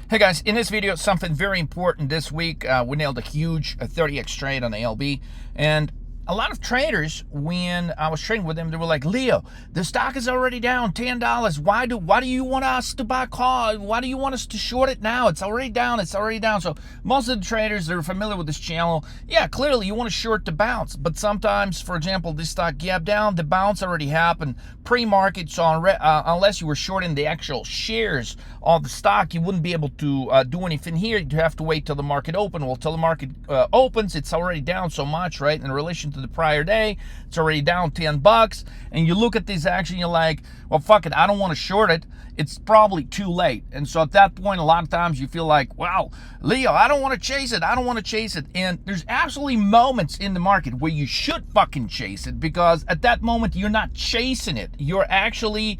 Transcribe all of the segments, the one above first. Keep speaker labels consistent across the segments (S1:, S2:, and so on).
S1: Hey guys, in this video, something very important this week. We nailed a huge 30x trade on ALB, and a lot of traders, when I was trading with them, they were like, Leo, the stock is already down $10. Why do you want us to buy call? Why do you want us to short it now? It's already down. It's already down. So most of the traders that are familiar with this channel, yeah, clearly you want to short the bounce. But sometimes, for example, this stock gap down, the bounce already happened pre-market. So unless you were shorting the actual shares of the stock, you wouldn't be able to do anything here. You'd have to wait till the market open. Well, till the market opens, it's already down so much, right? In relation to the prior day, it's already down $10, and you look at this action, you're like, well, fuck it, I don't want to short it. It's probably too late. And so at that point, a lot of times you feel like, wow, Leo, I don't want to chase it. I don't want to chase it. And there's absolutely moments in the market where you should fucking chase it, because at that moment, you're not chasing it. You're actually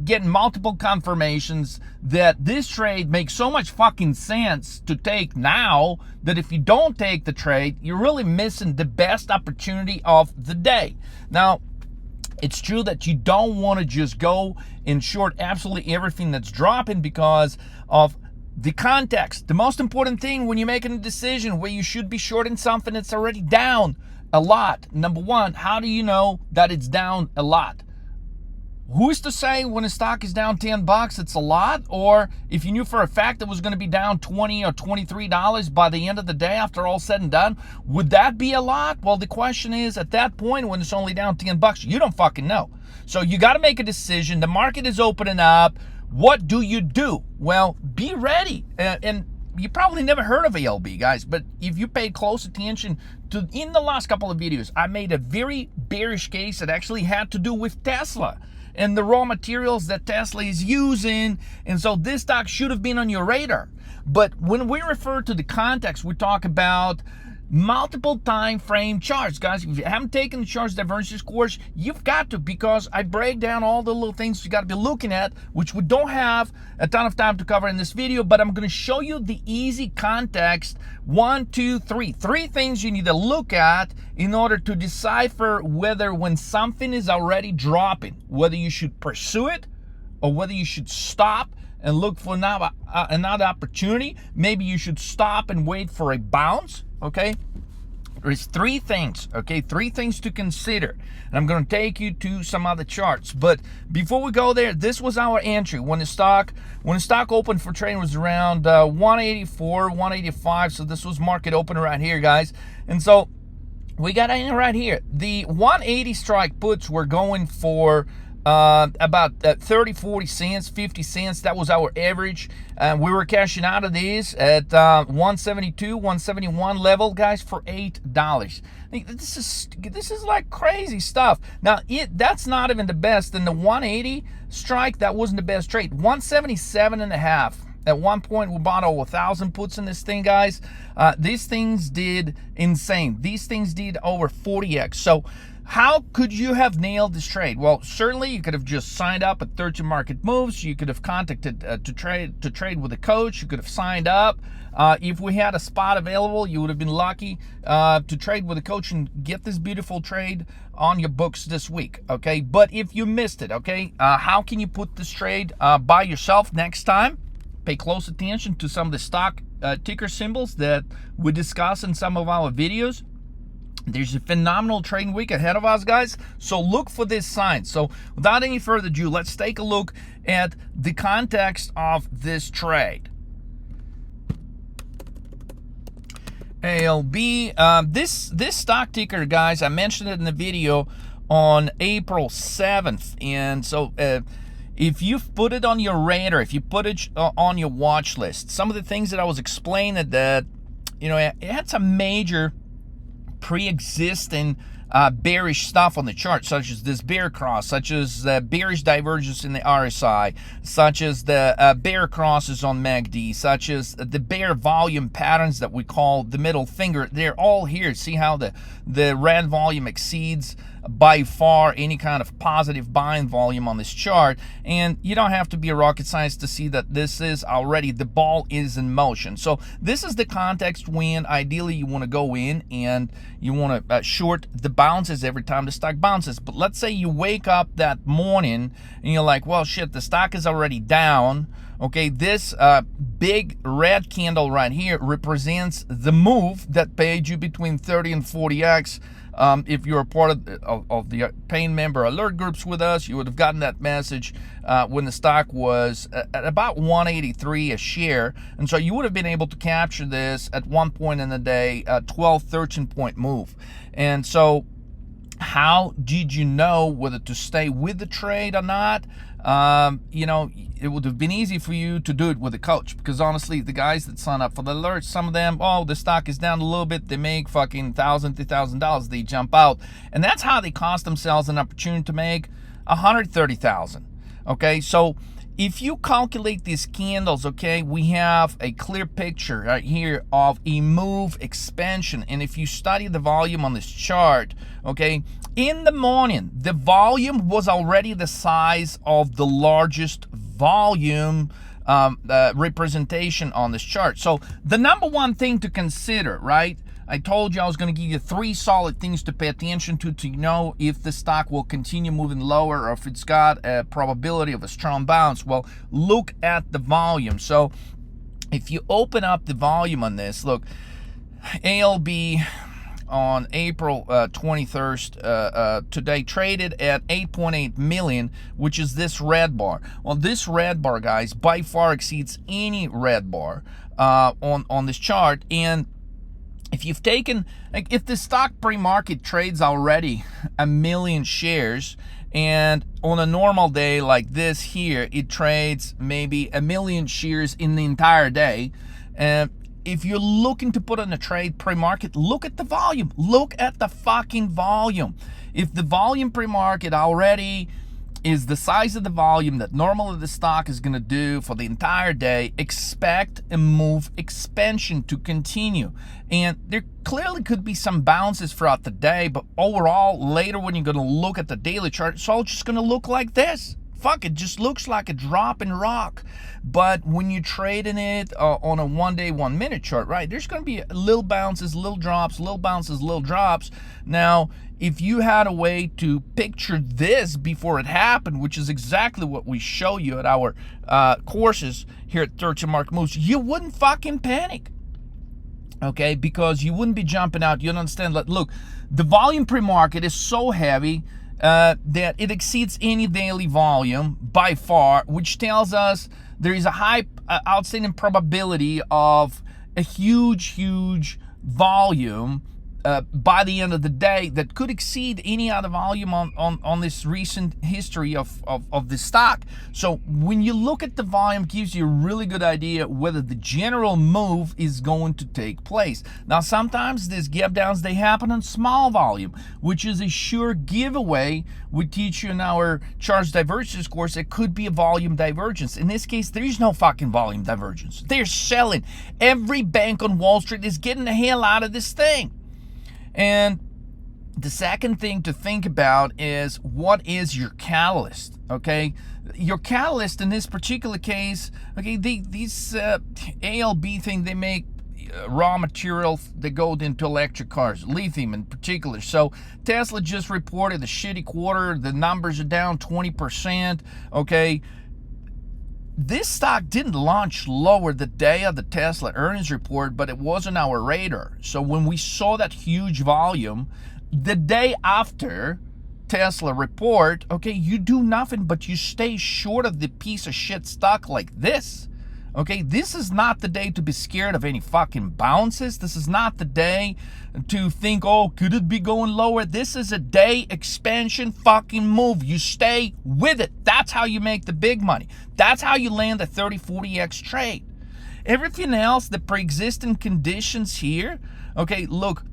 S1: getting multiple confirmations that this trade makes so much fucking sense to take now that if you don't take the trade, you're really missing the best opportunity of the day. Now, it's true that you don't want to just go and short absolutely everything that's dropping because of the context. The most important thing when you're making a decision where you should be shorting something that's already down a lot. Number one, how do you know that it's down a lot? Who's to say when a stock is down $10 it's a lot? Or if you knew for a fact it was going to be down $20 or $23 by the end of the day after all said and done, would that be a lot? Well, the question is, at that point when it's only down $10, you don't fucking know. So you got to make a decision. The market is opening up. What do you do? Well, be ready. And you probably never heard of ALB, guys, but if you paid close attention to, in the last couple of videos, I made a very bearish case that actually had to do with Tesla and the raw materials that Tesla is using. And so this stock should have been on your radar. But when we refer to the context, we talk about multiple time frame charts. Guys, if you haven't taken the charts divergence course, you've got to, because I break down all the little things you got to be looking at, which we don't have a ton of time to cover in this video, but I'm going to show you the easy context. 1, 2, 3. 3 things you need to look at in order to decipher whether, when something is already dropping, whether you should pursue it or whether you should stop and look for another opportunity. Maybe you should stop and wait for a bounce. Okay, there's 3 things, okay, 3 things to consider, and I'm going to take you to some other charts. But before we go there, this was our entry when the stock opened for trade was around 184, 185. So this was market open right here, guys. And so we got in right here. The 180 strike puts were going for about 30, 40 cents, 50 cents. That was our average. We were cashing out of these at 172, 171 level, guys, for $8. This is like crazy stuff. Now, that's not even the best. In the 180 strike, that wasn't the best trade. 177.5. At one point, we bought over 1,000 puts in this thing, guys. These things did insane. These things did over 40x. So how could you have nailed this trade? Well, certainly you could have just signed up at 13 Market Moves. You could have contacted to trade with a coach. You could have signed up. If we had a spot available, you would have been lucky to trade with a coach and get this beautiful trade on your books this week, okay? But if you missed it, okay, how can you put this trade by yourself next time? Pay close attention to some of the stock ticker symbols that we discuss in some of our videos. There's a phenomenal trading week ahead of us, guys. So look for this sign. So without any further ado, let's take a look at the context of this trade. ALB, this stock ticker, guys, I mentioned it in the video on April 7th. And so if you've put it on your radar, if you put it on your watch list, some of the things that I was explaining that, you know, it had some major pre-existing bearish stuff on the chart, such as this bear cross, such as the bearish divergence in the RSI, such as the bear crosses on MACD, such as the bear volume patterns that we call the middle finger. They're all here. See how the red volume exceeds by far any kind of positive buying volume on this chart, and you don't have to be a rocket scientist to see that this is already, the ball is in motion. So this is the context when ideally you want to go in and you want to short the bounces every time the stock bounces. But let's say you wake up that morning and you're like, well, shit, the stock is already down, Okay, this big red candle right here represents the move that paid you between 30 and 40x. If you're a part of the paying member alert groups with us, you would have gotten that message when the stock was at about 183 a share. And so you would have been able to capture this at one point in the day, a 12, 13 point move. And so how did you know whether to stay with the trade or not? You know, it would have been easy for you to do it with a coach, because honestly, the guys that sign up for the alerts, some of them, oh, the stock is down a little bit, they make fucking $1,000, $2,000, they jump out, and that's how they cost themselves an opportunity to make $130,000. Okay, so if you calculate these candles, okay, we have a clear picture right here of a move expansion. And if you study the volume on this chart, okay, in the morning, the volume was already the size of the largest volume representation on this chart. So the number one thing to consider, right? I told you I was going to give you 3 solid things to pay attention to know if the stock will continue moving lower or if it's got a probability of a strong bounce. Well, look at the volume. So if you open up the volume on this, look, ALB on April 21st today traded at 8.8 million, which is this red bar. Well, this red bar, guys, by far exceeds any red bar on this chart. And if you've taken, like, if the stock pre-market trades already 1 million shares, and on a normal day like this here, it trades maybe 1 million shares in the entire day, if you're looking to put on a trade pre-market, look at the volume. Look at the fucking volume. If the volume pre-market already is the size of the volume that normally the stock is going to do for the entire day, expect a move expansion to continue. And there clearly could be some bounces throughout the day, but overall, later when you're going to look at the daily chart, it's all just going to look like this. Fuck, it just looks like a drop in rock. But when you're trading it on a 1 day, 1 minute chart, right, there's going to be little bounces, little drops, little bounces, little drops. Now, if you had a way to picture this before it happened, which is exactly what we show you at our courses here at 13 Market Moves, you wouldn't fucking panic. Okay, because you wouldn't be jumping out. You understand? Look, the volume pre-market is so heavy that it exceeds any daily volume by far, which tells us there is a high outstanding probability of a huge volume by the end of the day that could exceed any other volume on this recent history of the stock. So when you look at the volume, it gives you a really good idea whether the general move is going to take place. Now, sometimes these gap downs, they happen on small volume, which is a sure giveaway. We teach you in our charts divergence course, it could be a volume divergence. In this case, there is no fucking volume divergence. They're selling. Every bank on Wall Street is getting the hell out of this thing. And the second thing to think about is, what is your catalyst? Okay, your catalyst in this particular case, okay, these ALB thing, they make raw material that go into electric cars, lithium in particular. So Tesla just reported a shitty quarter. The numbers are down 20%. Okay, this stock didn't launch lower the day of the Tesla earnings report, but it was on our radar. So when we saw that huge volume, the day after Tesla report, okay, you do nothing but you stay short of the piece of shit stock like this. Okay, this is not the day to be scared of any fucking bounces. This is not the day to think, oh, could it be going lower? This is a day expansion fucking move. You stay with it. That's how you make the big money. That's how you land a 30, 40x trade. Everything else, the pre-existing conditions here, okay, look,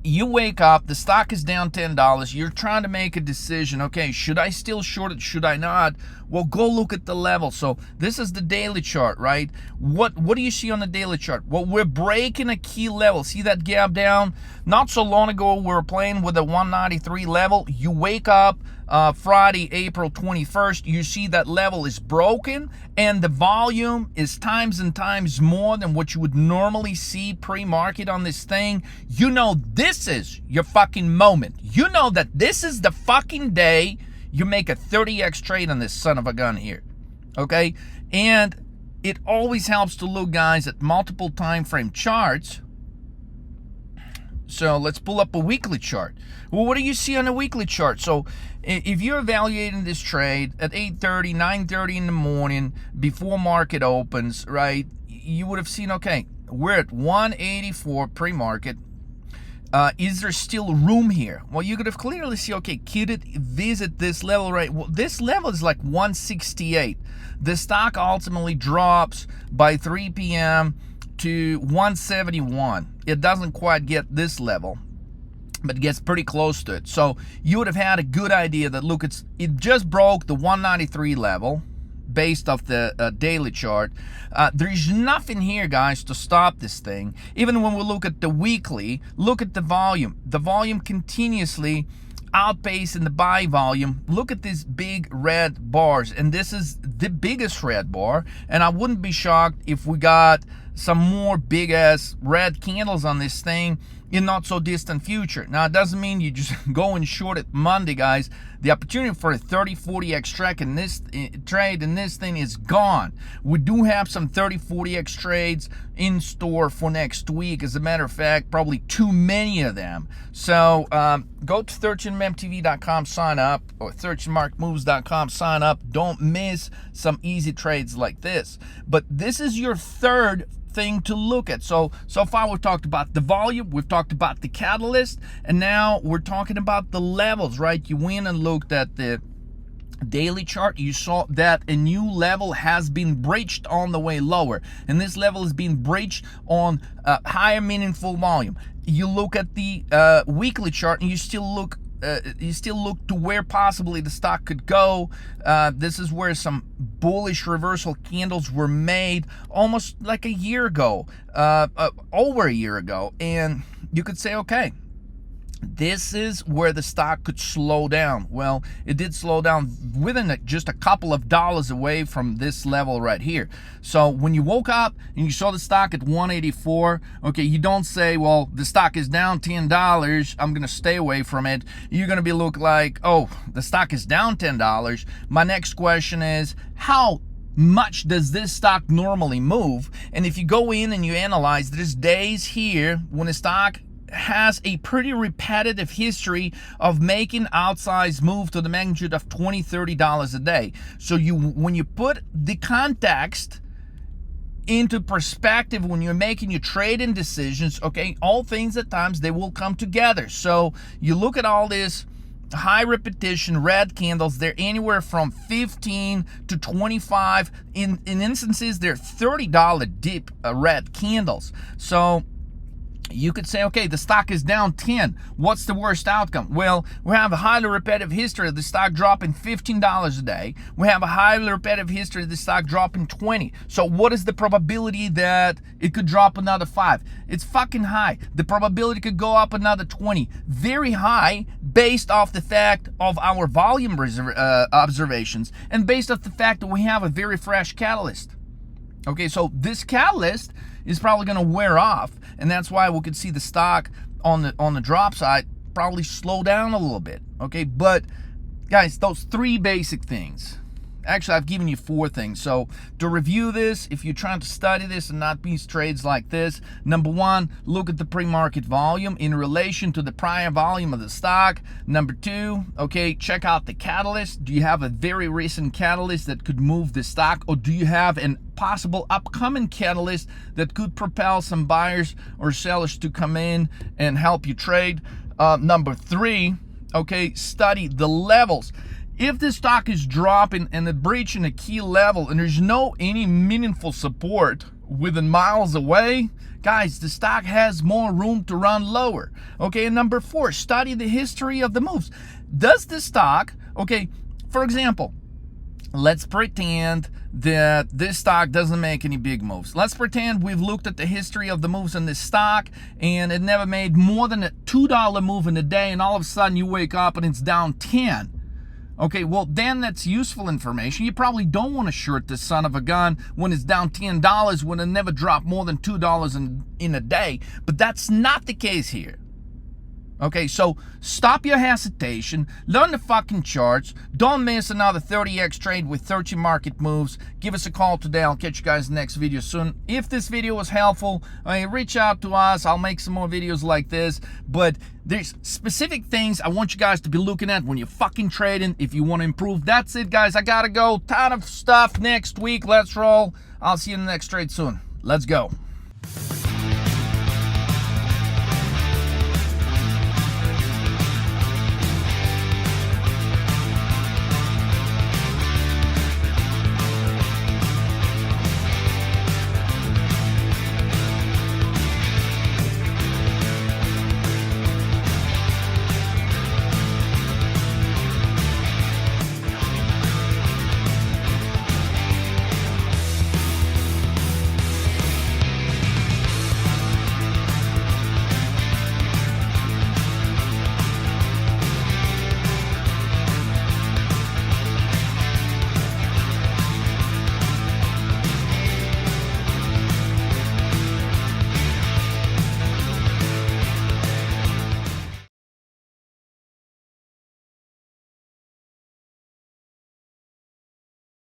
S1: you wake up, the stock is down $10, you're trying to make a decision, okay, should I still short it, should I not? Well, go look at the level. So this is the daily chart, right? What do you see on the daily chart? Well, we're breaking a key level. See that gap down? Not so long ago, we were playing with a 193 level. You wake up Friday, April 21st, you see that level is broken, and the volume is times and times more than what you would normally see pre-market on this thing. You know this is your fucking moment. You know that this is the fucking day you make a 30x trade on this son of a gun here. Okay? And it always helps to look, guys, at multiple time frame charts. So let's pull up a weekly chart. Well, what do you see on a weekly chart? So if you're evaluating this trade at 8:30, 9:30 in the morning before market opens, right, you would have seen, okay, we're at 184 pre-market. Is there still room here? Well, you could have clearly see, okay, could it visit this level, right? Well, this level is like 168. The stock ultimately drops by 3 p.m. to 171. It doesn't quite get this level, but it gets pretty close to it. So you would have had a good idea that, look, it just broke the 193 level based off the daily chart. There's nothing here, guys, to stop this thing. Even when we look at the weekly, look at the volume. The volume continuously outpacing the buy volume. Look at these big red bars, and this is the biggest red bar, and I wouldn't be shocked if we got some more big ass red candles on this thing in not so distant future. Now, it doesn't mean you just go and short it Monday, guys. The opportunity for a 30-40x trade in this thing is gone. We do have some 30-40x trades in store for next week. As a matter of fact, probably too many of them. So go to 13mmtv.com, sign up, or 13markmoves.com, sign up. Don't miss some easy trades like this. But this is your third thing to look at. So far we've talked about the volume, we've talked about the catalyst, and now we're talking about the levels, right? You went and looked at the daily chart. You saw that a new level has been breached on the way lower, and this level is being breached on higher meaningful volume. You look at the weekly chart, and you still look to where possibly the stock could go. This is where some bullish reversal candles were made almost like a year ago, over a year ago, and you could say, okay, this is where the stock could slow down. Well, it did slow down within just a couple of dollars away from this level right here. So when you woke up and you saw the stock at 184, okay, you don't say, well, the stock is down $10, I'm going to stay away from it. You're going to be look like, oh, the stock is down $10. My next question is, how much does this stock normally move? And if you go in and you analyze, there's days here when the stock has a pretty repetitive history of making outsized move to the magnitude of $20-30 a day. So when you put the context into perspective, when you're making your trading decisions, okay, all things at times they will come together. So you look at all this high repetition red candles, they're anywhere from 15 to 25. In instances, they're $30 deep red candles. So you could say, okay, the stock is down 10. What's the worst outcome? Well, we have a highly repetitive history of the stock dropping $15 a day. We have a highly repetitive history of the stock dropping 20. So what is the probability that it could drop another 5? It's fucking high. The probability could go up another 20. Very high, based off the fact of our volume observations, and based off the fact that we have a very fresh catalyst. Okay, so this catalyst is probably going to wear off, and that's why we could see the stock on the drop side probably slow down a little bit. Okay, but guys, those three basic things. Actually, I've given you 4 things. So to review this, if you're trying to study this and not miss trades like this, number 1, look at the pre-market volume in relation to the prior volume of the stock. Number 2, okay, check out the catalyst. Do you have a very recent catalyst that could move the stock, or do you have an possible upcoming catalyst that could propel some buyers or sellers to come in and help you trade? Number 3, okay, study the levels. If the stock is dropping and it breaching a key level and there's no any meaningful support within miles away, guys, the stock has more room to run lower. Okay, and number 4, study the history of the moves. Does the stock, okay, for example, let's pretend that this stock doesn't make any big moves. Let's pretend we've looked at the history of the moves in this stock and it never made more than a $2 move in a day, and all of a sudden you wake up and it's down 10. Okay, well, then that's useful information. You probably don't want to short this son of a gun when it's down $10, when it never dropped more than $2 in a day. But that's not the case here. Okay, so stop your hesitation, learn the fucking charts, don't miss another 30x trade with 30 market moves. Give us a call today. I'll catch you guys in the next video soon. If this video was helpful, reach out to us. I'll make some more videos like this, but there's specific things I want you guys to be looking at when you're fucking trading if you want to improve. That's it, guys. I gotta go. Ton of stuff next week. Let's roll. I'll see you in the next trade soon. Let's go.